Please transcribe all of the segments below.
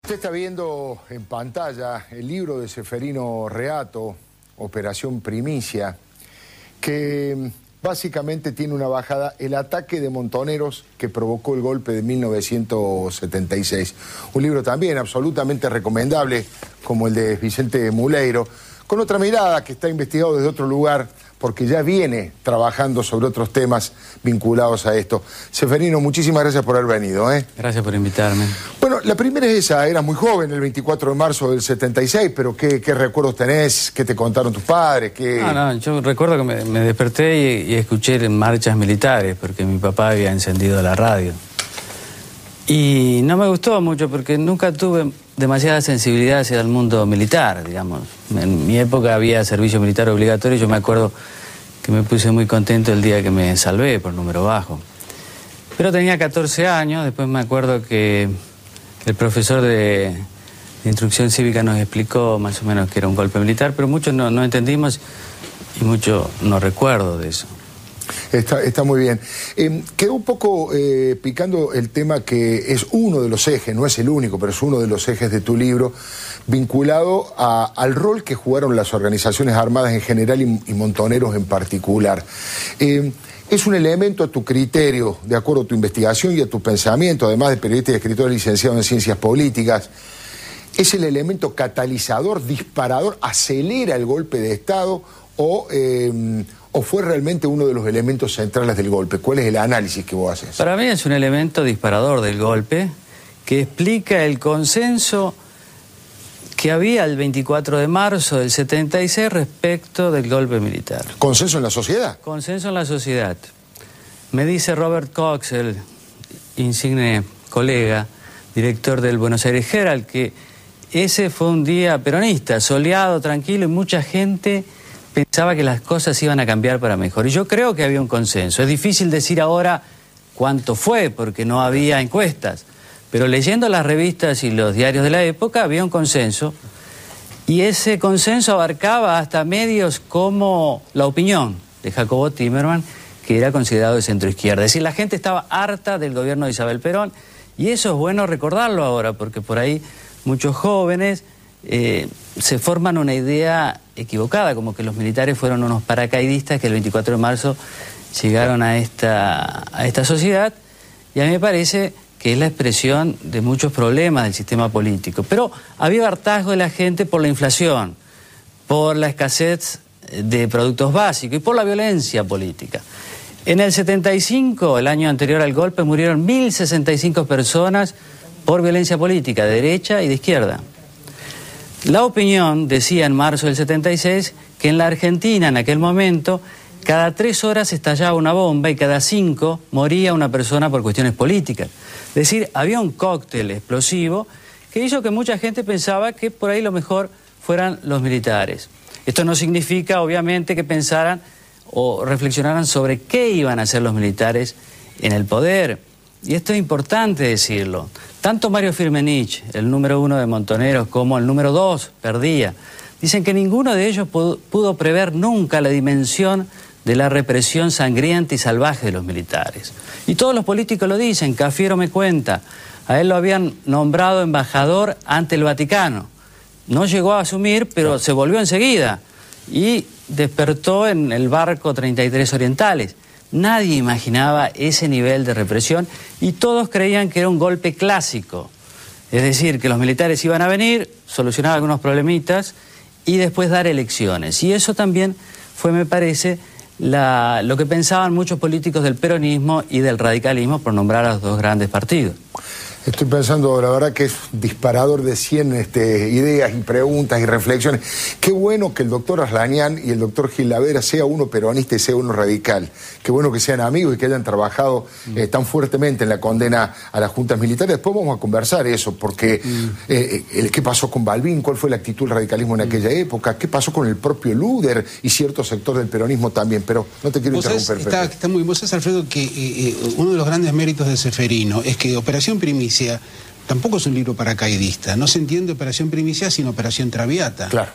Usted está viendo en pantalla el libro de Ceferino Reato, Operación Primicia, que básicamente tiene una bajada, el ataque de Montoneros que provocó el golpe de 1976. Un libro también absolutamente recomendable, como el de Vicente Muleiro, con otra mirada que está investigado desde otro lugar, porque ya viene trabajando sobre otros temas vinculados a esto. Ceferino, muchísimas gracias por haber venido. Gracias por invitarme. Bueno, la primera es esa, eras muy joven, el 24 de marzo del 76, pero ¿qué recuerdos tenés? ¿Qué te contaron tus padres? Yo recuerdo que me desperté y escuché marchas militares, porque mi papá había encendido la radio. Y no me gustó mucho, porque nunca tuve demasiada sensibilidad hacia el mundo militar, digamos. En mi época había servicio militar obligatorio y yo me acuerdo que me puse muy contento el día que me salvé por número bajo. Pero tenía 14 años, después me acuerdo que el profesor de instrucción cívica nos explicó más o menos que era un golpe militar, pero muchos no entendimos y mucho no recuerdo de eso. Está muy bien. Quedó un poco picando el tema que es uno de los ejes, no es el único, pero es uno de los ejes de tu libro, vinculado al rol que jugaron las organizaciones armadas en general y Montoneros en particular. Es un elemento a tu criterio, de acuerdo a tu investigación y a tu pensamiento, además de periodista y escritor licenciado en Ciencias Políticas, ¿es el elemento catalizador, disparador, acelera el golpe de Estado o fue realmente uno de los elementos centrales del golpe? ¿Cuál es el análisis que vos haces? Para mí es un elemento disparador del golpe que explica el consenso que había el 24 de marzo del 76 respecto del golpe militar. ¿Consenso en la sociedad? Consenso en la sociedad. Me dice Robert Cox, el insigne colega, director del Buenos Aires Herald, que ese fue un día peronista, soleado, tranquilo, y mucha gente pensaba que las cosas iban a cambiar para mejor. Y yo creo que había un consenso. Es difícil decir ahora cuánto fue, porque no había encuestas. Pero leyendo las revistas y los diarios de la época, había un consenso. Y ese consenso abarcaba hasta medios como La Opinión, de Jacobo Timerman, que era considerado de centroizquierda. Es decir, la gente estaba harta del gobierno de Isabel Perón. Y eso es bueno recordarlo ahora, porque por ahí muchos jóvenes se forman una idea equivocada, como que los militares fueron unos paracaidistas que el 24 de marzo llegaron a esta sociedad, y a mí me parece que es la expresión de muchos problemas del sistema político. Pero había hartazgo de la gente por la inflación, por la escasez de productos básicos y por la violencia política. En el 75, el año anterior al golpe, murieron 1.065 personas por violencia política, de derecha y de izquierda. La Opinión decía en marzo del 76 que en la Argentina, en aquel momento, cada 3 horas estallaba una bomba y cada 5 moría una persona por cuestiones políticas. Es decir, había un cóctel explosivo que hizo que mucha gente pensaba que por ahí lo mejor fueran los militares. Esto no significa, obviamente, que pensaran o reflexionaran sobre qué iban a hacer los militares en el poder. Y esto es importante decirlo. Tanto Mario Firmenich, el número 1 de Montoneros, como el número 2, Perdía, dicen que ninguno de ellos pudo prever nunca la dimensión de la represión sangrienta y salvaje de los militares. Y todos los políticos lo dicen. Cafiero me cuenta, a él lo habían nombrado embajador ante el Vaticano. No llegó a asumir, pero se volvió enseguida y despertó en el barco 33 Orientales. Nadie imaginaba ese nivel de represión y todos creían que era un golpe clásico. Es decir, que los militares iban a venir, solucionar algunos problemitas y después dar elecciones. Y eso también fue, me parece, lo que pensaban muchos políticos del peronismo y del radicalismo, por nombrar a los dos grandes partidos. Estoy pensando, la verdad que es disparador de 100 ideas y preguntas y reflexiones. Qué bueno que el doctor Aslanian y el doctor Gilavera sea uno peronista y sea uno radical. Qué bueno que sean amigos y que hayan trabajado tan fuertemente en la condena a las juntas militares. Después vamos a conversar eso, porque ¿qué pasó con Balbín? ¿Cuál fue la actitud del radicalismo en aquella época? ¿Qué pasó con el propio Luder y cierto sector del peronismo también? Pero no te quiero interrumper. Está muy bien. Vos sabés, Alfredo, que uno de los grandes méritos de Ceferino es que Operación Primicia tampoco es un libro paracaidista. No se entiende Operación Primicia sino Operación Traviata. Claro.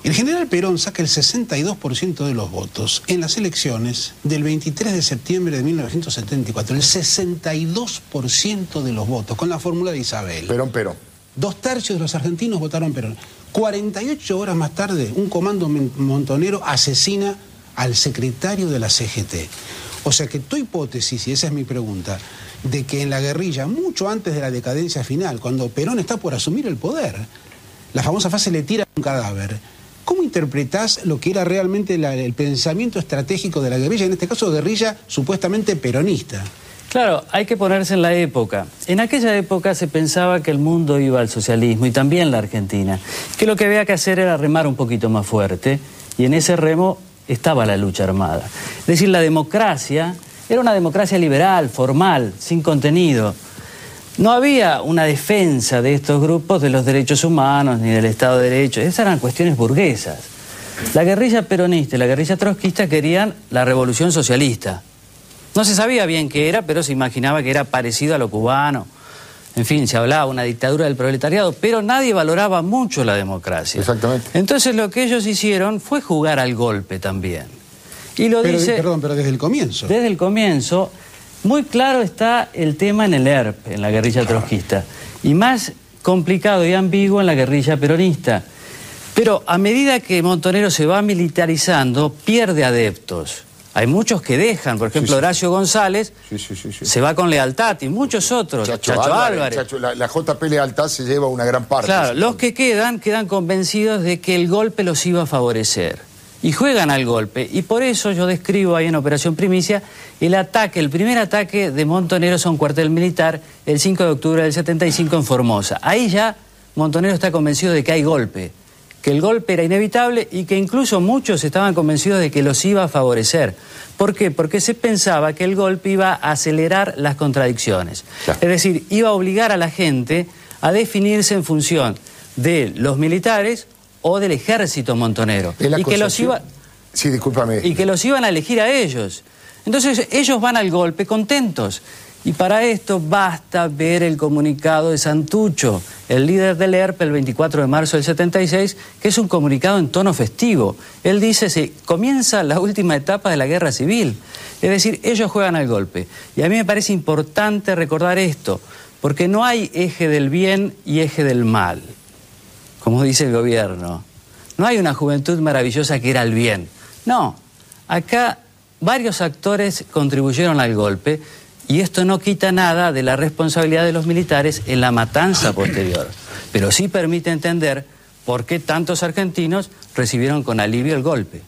El general Perón saca el 62% de los votos en las elecciones del 23 de septiembre de 1974. El 62% de los votos, con la fórmula de Isabel. Perón. 2/3 de los argentinos votaron Perón. 48 horas más tarde, un comando montonero asesina al secretario de la CGT. O sea que tu hipótesis, y esa es mi pregunta, de que en la guerrilla, mucho antes de la decadencia final, cuando Perón está por asumir el poder, la famosa frase le tira un cadáver, ¿cómo interpretás lo que era realmente el pensamiento estratégico de la guerrilla, en este caso guerrilla supuestamente peronista? Claro, hay que ponerse en la época. En aquella época se pensaba que el mundo iba al socialismo y también la Argentina, que lo que había que hacer era remar un poquito más fuerte y en ese remo estaba la lucha armada. Es decir, la democracia era una democracia liberal, formal, sin contenido. No había una defensa de estos grupos de los derechos humanos ni del Estado de Derecho. Esas eran cuestiones burguesas. La guerrilla peronista y la guerrilla trotskista querían la revolución socialista. No se sabía bien qué era, pero se imaginaba que era parecido a lo cubano. En fin, se hablaba de una dictadura del proletariado, pero nadie valoraba mucho la democracia. Exactamente. Entonces lo que ellos hicieron fue jugar al golpe también. Y lo dice... Perdón, pero desde el comienzo. Desde el comienzo, muy claro está el tema en el ERP, en la guerrilla trotskista, y más complicado y ambiguo en la guerrilla peronista. Pero a medida que Montonero se va militarizando, pierde adeptos. Hay muchos que dejan, por ejemplo, Horacio González se va con Lealtad y muchos otros, Chacho Álvarez. La JP Lealtad se lleva una gran parte. Claro, los que quedan convencidos de que el golpe los iba a favorecer y juegan al golpe. Y por eso yo describo ahí en Operación Primicia el primer ataque de Montonero a un cuartel militar el 5 de octubre del 75 en Formosa. Ahí ya Montonero está convencido de que hay golpe, que el golpe era inevitable y que incluso muchos estaban convencidos de que los iba a favorecer. ¿Por qué? Porque se pensaba que el golpe iba a acelerar las contradicciones. Claro. Es decir, iba a obligar a la gente a definirse en función de los militares o del ejército montonero. Y que los iba... Sí, discúlpame. Y que los iban a elegir a ellos. Entonces ellos van al golpe contentos. Y para esto basta ver el comunicado de Santucho, el líder del ERP, el 24 de marzo del 76, que es un comunicado en tono festivo. Él dice, se comienza la última etapa de la guerra civil. Es decir, ellos juegan al golpe. Y a mí me parece importante recordar esto, porque no hay eje del bien y eje del mal, como dice el gobierno. No hay una juventud maravillosa que era el bien. No, acá varios actores contribuyeron al golpe, y esto no quita nada de la responsabilidad de los militares en la matanza posterior, pero sí permite entender por qué tantos argentinos recibieron con alivio el golpe.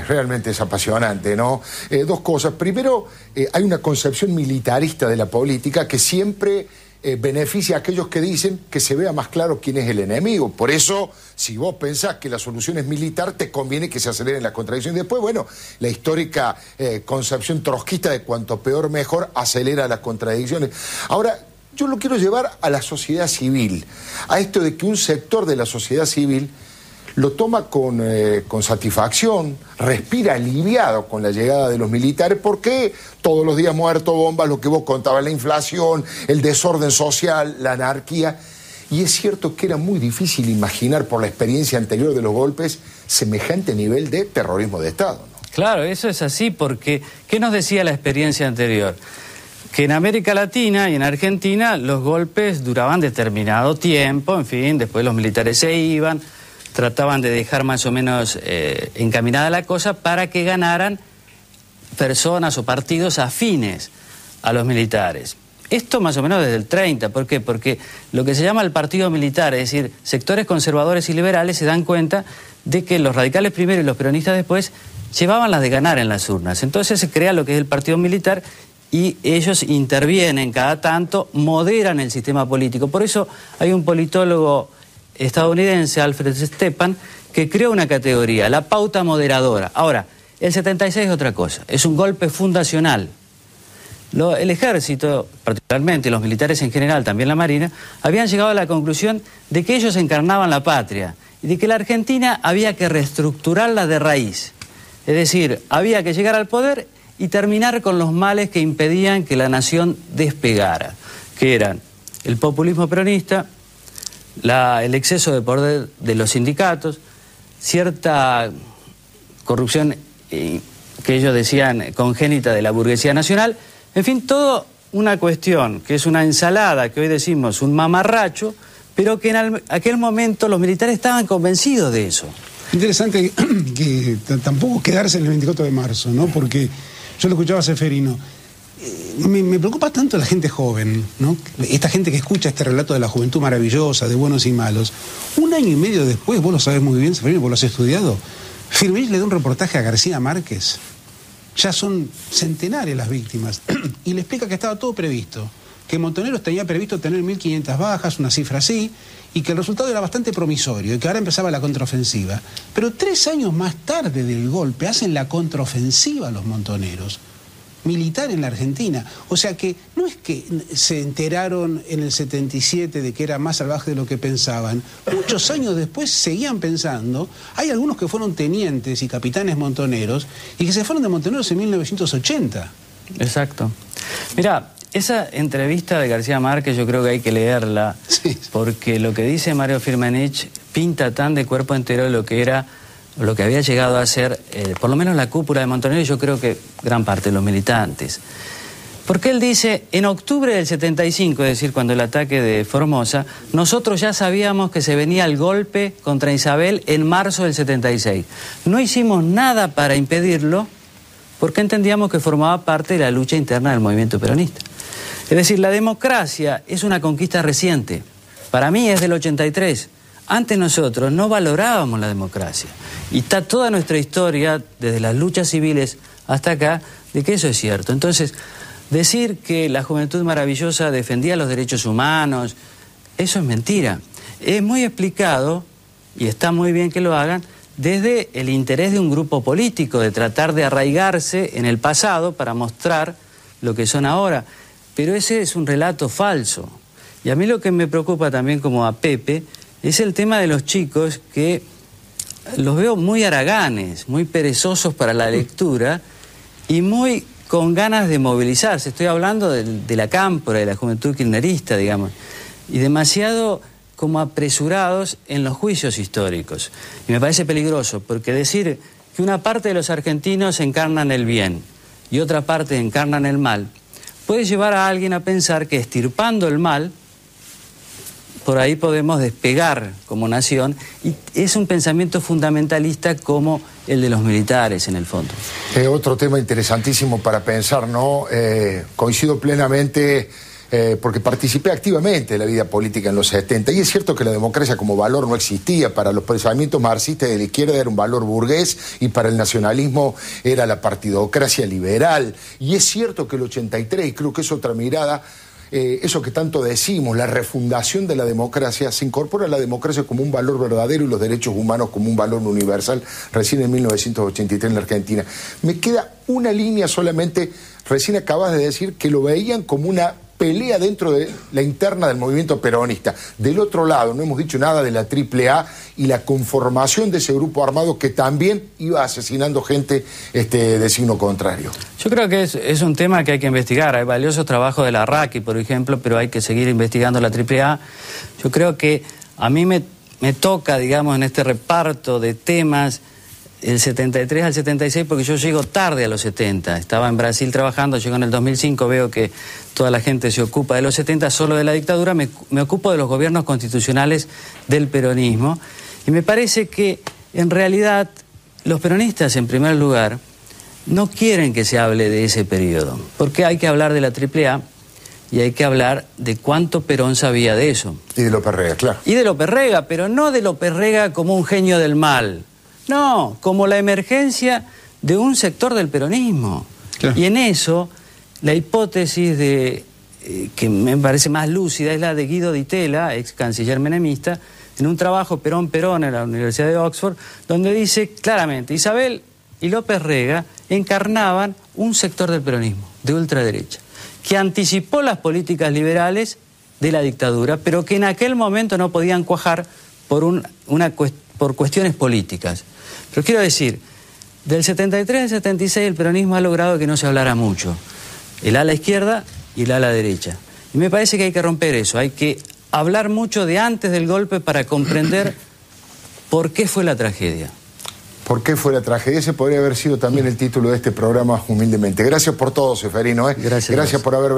Realmente es apasionante, ¿no? Dos cosas. Primero, hay una concepción militarista de la política que siempre beneficia a aquellos que dicen que se vea más claro quién es el enemigo. Por eso, si vos pensás que la solución es militar, te conviene que se aceleren las contradicciones. Después, bueno, la histórica concepción trotskista de cuanto peor mejor acelera las contradicciones. Ahora, yo lo quiero llevar a la sociedad civil, a esto de que un sector de la sociedad civil lo toma con satisfacción, respira aliviado con la llegada de los militares, porque todos los días muertos, bombas, lo que vos contabas, la inflación, el desorden social, la anarquía. Y es cierto que era muy difícil imaginar por la experiencia anterior de los golpes semejante nivel de terrorismo de Estado, ¿no? Claro, eso es así, porque ¿qué nos decía la experiencia anterior? Que en América Latina y en Argentina los golpes duraban determinado tiempo, en fin, después los militares se iban, trataban de dejar más o menos encaminada la cosa para que ganaran personas o partidos afines a los militares. Esto más o menos desde el 30, ¿por qué? Porque lo que se llama el partido militar, es decir, sectores conservadores y liberales se dan cuenta de que los radicales primero y los peronistas después llevaban las de ganar en las urnas. Entonces se crea lo que es el partido militar y ellos intervienen cada tanto, moderan el sistema político. Por eso hay un politólogo estadounidense, Alfred Stepan, que creó una categoría, la pauta moderadora. Ahora, el 76 es otra cosa, es un golpe fundacional. El ejército, particularmente los militares en general, también la marina, habían llegado a la conclusión de que ellos encarnaban la patria y de que la Argentina había que reestructurarla de raíz. Es decir, había que llegar al poder y terminar con los males que impedían que la nación despegara, que eran el populismo peronista, el exceso de poder de los sindicatos, cierta corrupción que ellos decían congénita de la burguesía nacional, en fin, todo una cuestión que es una ensalada, que hoy decimos un mamarracho, pero que en aquel momento los militares estaban convencidos de eso. Interesante que tampoco quedarse en el 24 de marzo, ¿no? Porque yo lo escuchaba a Ceferino. Me preocupa tanto la gente joven, ¿no? Esta gente que escucha este relato de la juventud maravillosa, de buenos y malos. Un año y medio después, vos lo sabés muy bien, Ceferino, vos lo has estudiado, Firmenich le da un reportaje a García Márquez. Ya son centenares las víctimas. Y le explica que estaba todo previsto. Que Montoneros tenía previsto tener 1.500 bajas, una cifra así, y que el resultado era bastante promisorio, y que ahora empezaba la contraofensiva. Pero 3 años más tarde del golpe hacen la contraofensiva los montoneros, militar en la Argentina. O sea que no es que se enteraron en el 77 de que era más salvaje de lo que pensaban. Muchos años después seguían pensando. Hay algunos que fueron tenientes y capitanes montoneros y que se fueron de Montoneros en 1980. Exacto. Mira, esa entrevista de García Márquez yo creo que hay que leerla, sí, porque lo que dice Mario Firmenich pinta tan de cuerpo entero lo que era, lo que había llegado a ser, por lo menos la cúpula de Montoneros, y yo creo que gran parte de los militantes. Porque él dice, en octubre del 75, es decir, cuando el ataque de Formosa, nosotros ya sabíamos que se venía el golpe contra Isabel en marzo del 76. No hicimos nada para impedirlo, porque entendíamos que formaba parte de la lucha interna del movimiento peronista. Es decir, la democracia es una conquista reciente. Para mí es del 83. Antes nosotros no valorábamos la democracia. Y está toda nuestra historia, desde las luchas civiles hasta acá, de que eso es cierto. Entonces, decir que la juventud maravillosa defendía los derechos humanos, eso es mentira. Es muy explicado, y está muy bien que lo hagan, desde el interés de un grupo político, de tratar de arraigarse en el pasado para mostrar lo que son ahora. Pero ese es un relato falso. Y a mí lo que me preocupa también, como a Pepe, es el tema de los chicos, que los veo muy haraganes, muy perezosos para la lectura y muy con ganas de movilizarse. Estoy hablando de la cámpora, de la juventud kirchnerista, digamos, y demasiado como apresurados en los juicios históricos. Y me parece peligroso, porque decir que una parte de los argentinos encarnan el bien y otra parte encarnan el mal, puede llevar a alguien a pensar que extirpando el mal, por ahí podemos despegar como nación, y es un pensamiento fundamentalista como el de los militares en el fondo. Otro tema interesantísimo para pensar, ¿no? Coincido plenamente, porque participé activamente de la vida política en los 70, y es cierto que la democracia como valor no existía. Para los pensamientos marxistas de la izquierda era un valor burgués, y para el nacionalismo era la partidocracia liberal. Y es cierto que el 83, y creo que es otra mirada, eso que tanto decimos, la refundación de la democracia, se incorpora a la democracia como un valor verdadero y los derechos humanos como un valor universal, recién en 1983 en la Argentina. Me queda una línea solamente, recién acabas de decir que lo veían como una pelea dentro de la interna del movimiento peronista. Del otro lado, no hemos dicho nada de la AAA y la conformación de ese grupo armado que también iba asesinando gente de signo contrario. Yo creo que es un tema que hay que investigar. Hay valiosos trabajos de la RACI, por ejemplo, pero hay que seguir investigando la AAA. Yo creo que a mí me toca, digamos, en este reparto de temas, el 73 al 76, porque yo llego tarde a los 70. Estaba en Brasil trabajando, llego en el 2005, veo que toda la gente se ocupa de los 70, solo de la dictadura, me ocupo de los gobiernos constitucionales del peronismo, y me parece que en realidad los peronistas, en primer lugar, no quieren que se hable de ese periodo, porque hay que hablar de la AAA y hay que hablar de cuánto Perón sabía de eso. Y de López Rega, claro. Y de López Rega, pero no de López Rega como un genio del mal. No, como la emergencia de un sector del peronismo. Claro. Y en eso, la hipótesis que me parece más lúcida es la de Guido Di Tella, ex canciller menemista, en un trabajo Perón-Perón en la Universidad de Oxford, donde dice claramente, Isabel y López Rega encarnaban un sector del peronismo, de ultraderecha, que anticipó las políticas liberales de la dictadura, pero que en aquel momento no podían cuajar por cuestiones políticas. Pero quiero decir, del 73 al 76 el peronismo ha logrado que no se hablara mucho. El ala izquierda y el ala derecha. Y me parece que hay que romper eso. Hay que hablar mucho de antes del golpe para comprender por qué fue la tragedia. ¿Por qué fue la tragedia? Ese podría haber sido también el título de este programa, humildemente. Gracias por todo, Ceferino. Gracias por haber